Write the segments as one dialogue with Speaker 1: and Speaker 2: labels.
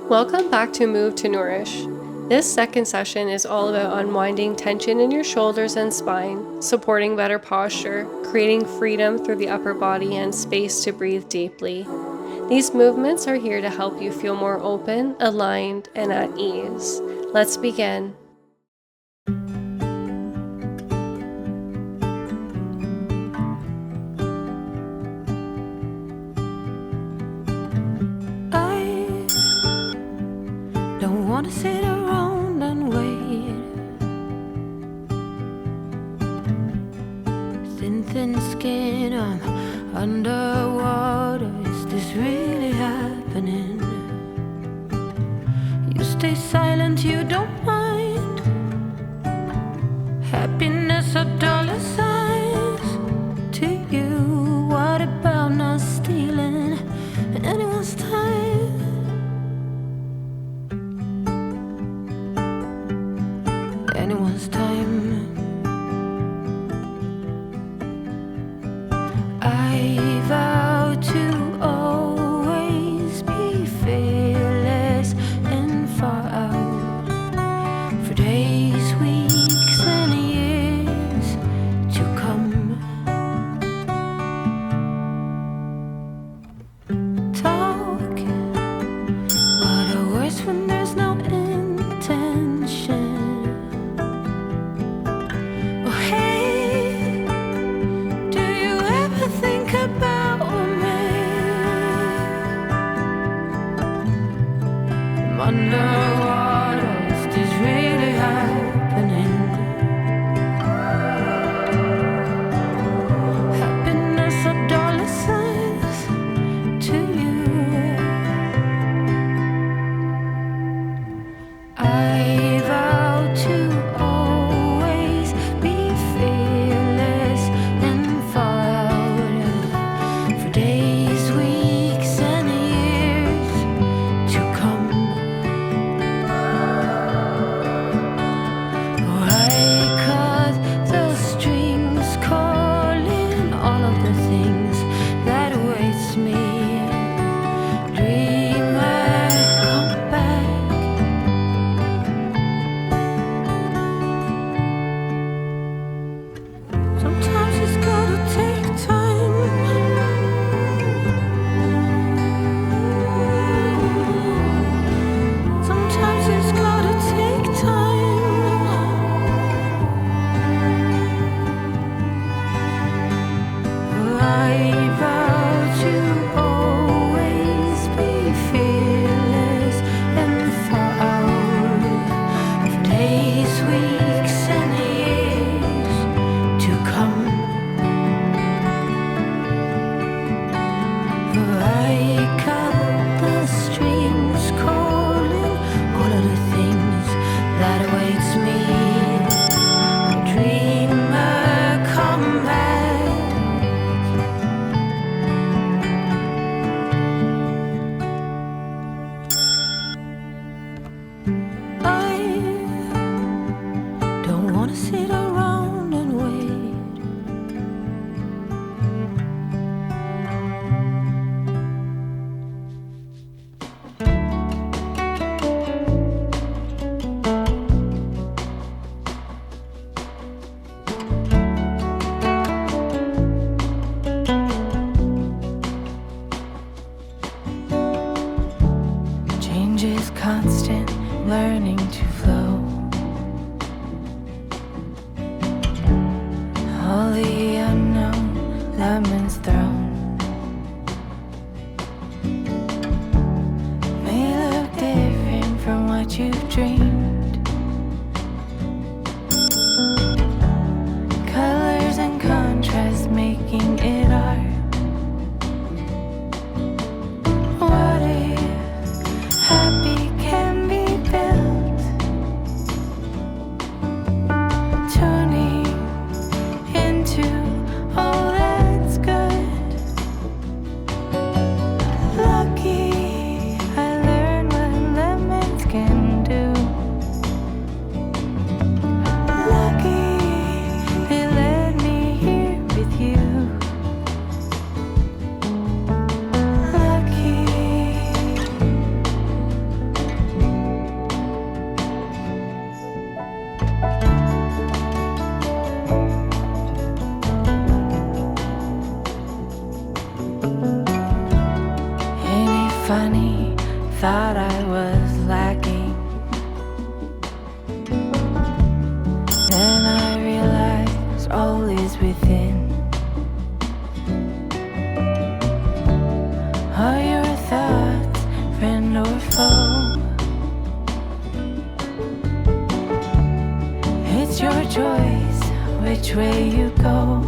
Speaker 1: Welcome back to Move to Nourish. This second session is all about unwinding tension in your shoulders and spine, supporting better posture, creating freedom through the upper body and space to breathe deeply. These movements are here to help you feel more open, aligned, and at ease. Let's begin.
Speaker 2: Don't wanna sit around and wait. Thin skin, I'm underwater. Is this really happening? You stay silent, you don't mind. Happiness or dollar signs to you. What about not stealing anyone's time? Anyone's time. I vow to always be fearless and far out for days, weeks, and years to come. Talk, what are words when there's no intention? Underwater, is this really happening? Happiness or dollar signs to you. I vow to always be fearless and far out for days, weeks, and years to come. Sit around and wait. Change is constant, learning to flow. All the unknown, lemons thrown. May look different from what you've dreamed. Colors and contrast making it art. What if happy can be built? Tuning into all that's good. Lucky I learned what lemons can do. thought I was lacking. Then I realized all is within. Are your thoughts friend or foe? It's your choice which way you go.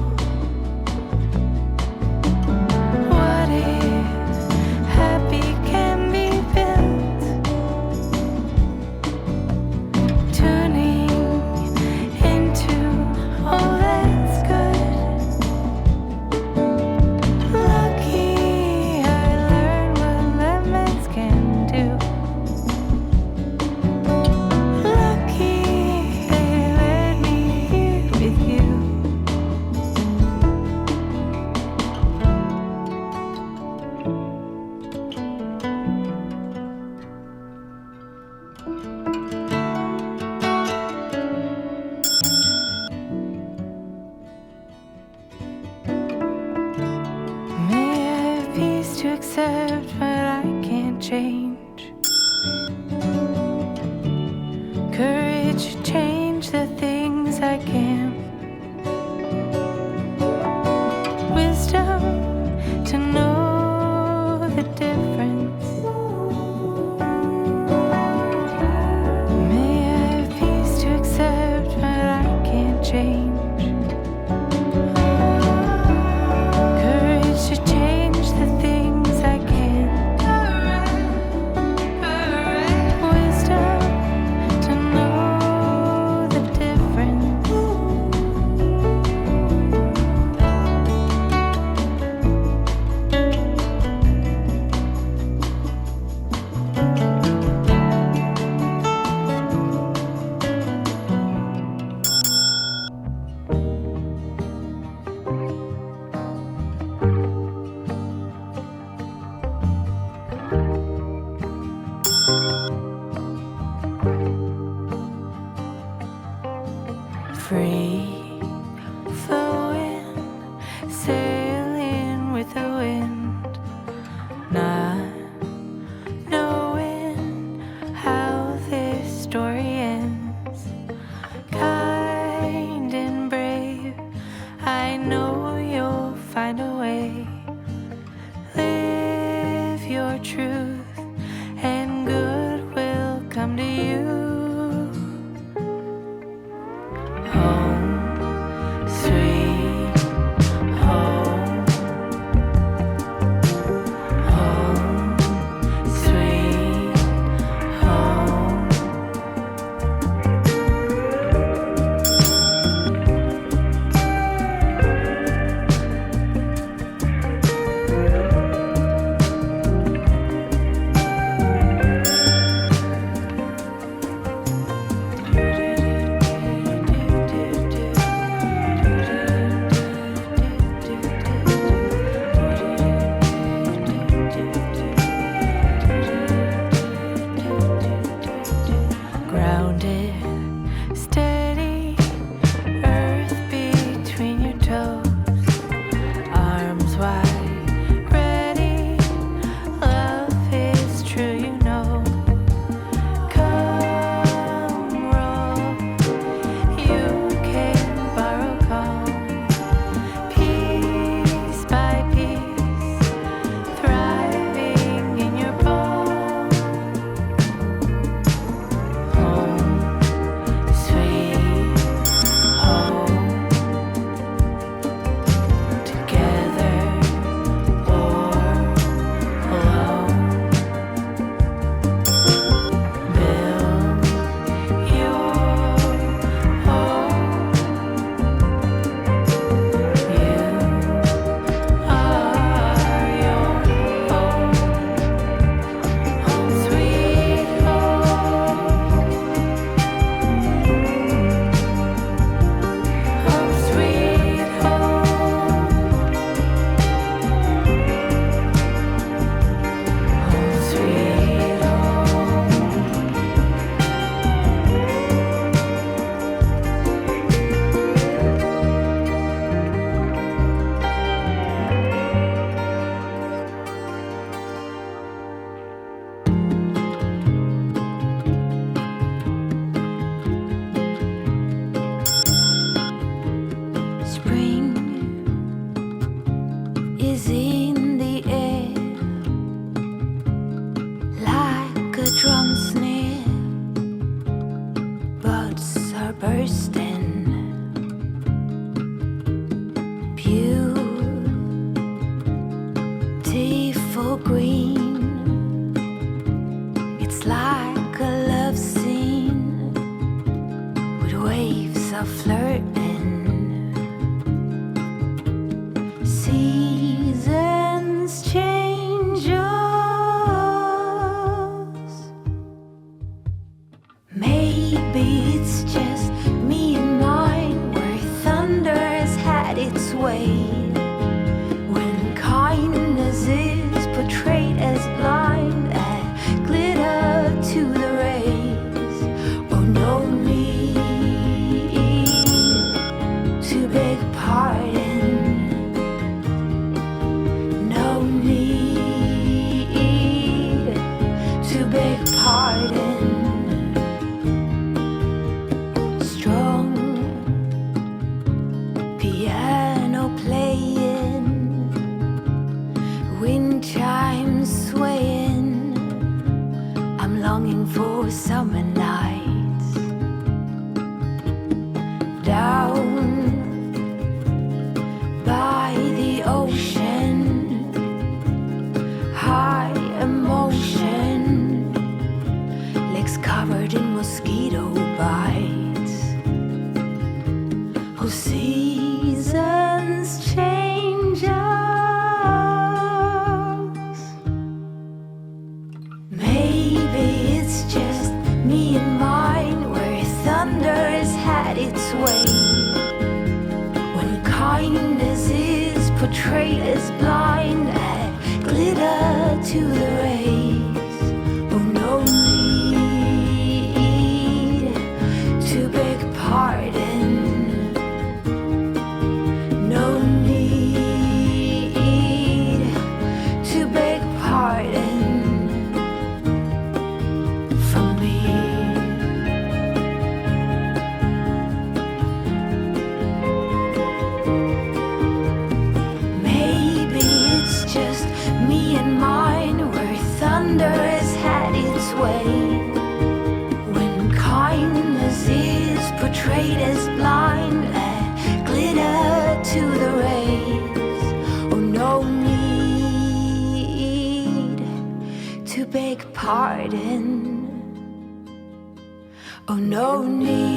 Speaker 2: What if happy can be built? Tuning into all that's good. Lucky I learned what lemons can do. Lucky they let me here with you. May I have peace to accept what I can't change. Courage to change the things I can. Wisdom to know the difference. May I have peace to accept what I can't change. Courage to change the things I can. Wisdom to know It's like a love scene with waves of flirting. Seasons change us. Maybe it's just me and mine, where thunder has had its way. When kindness is portrayed as blind and glitter to the rays. Oh, no need to beg pardon. No need to beg pardon. Strong piano playing, wind chimes swaying. I'm longing for summer nights down by the ocean. High emotion, legs covered in mosquito bites. Oh, seasons change us. Maybe it's just me and mine, where thunder has had its way. When kindness is portrayed as blind and glitter to the rays. Oh, no need to beg pardon. No need to beg pardon from me. Maybe it's just me and mine, where thunder has had its way. When kindness is portrayed as blind and glitter to the rays. Oh, no need to beg pardon. Oh, no need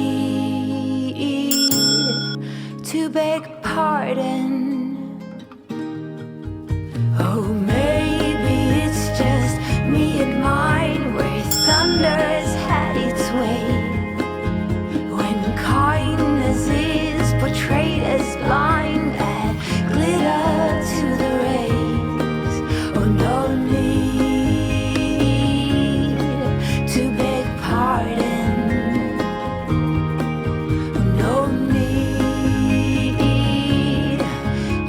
Speaker 2: to beg pardon. Oh, maybe it's just me and mine, where thunder has had its way. When kindness is portrayed as blind and glitter to the rays. Oh, no need to beg pardon. Oh, no need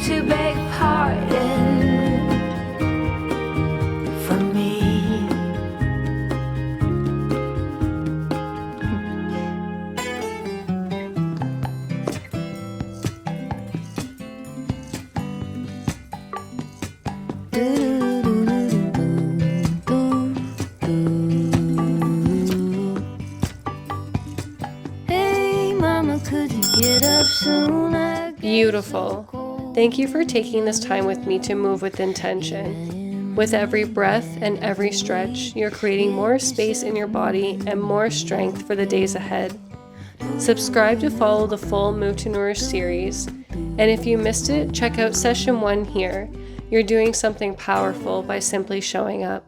Speaker 2: to beg pardon from me. Hey, mama, could you get up soon?
Speaker 1: Beautiful. Thank you for taking this time with me to move with intention. With every breath and every stretch, you're creating more space in your body and more strength for the days ahead. Subscribe to follow the full Move to Nourish series. And if you missed it, check out session 1 here. You're doing something powerful by simply showing up.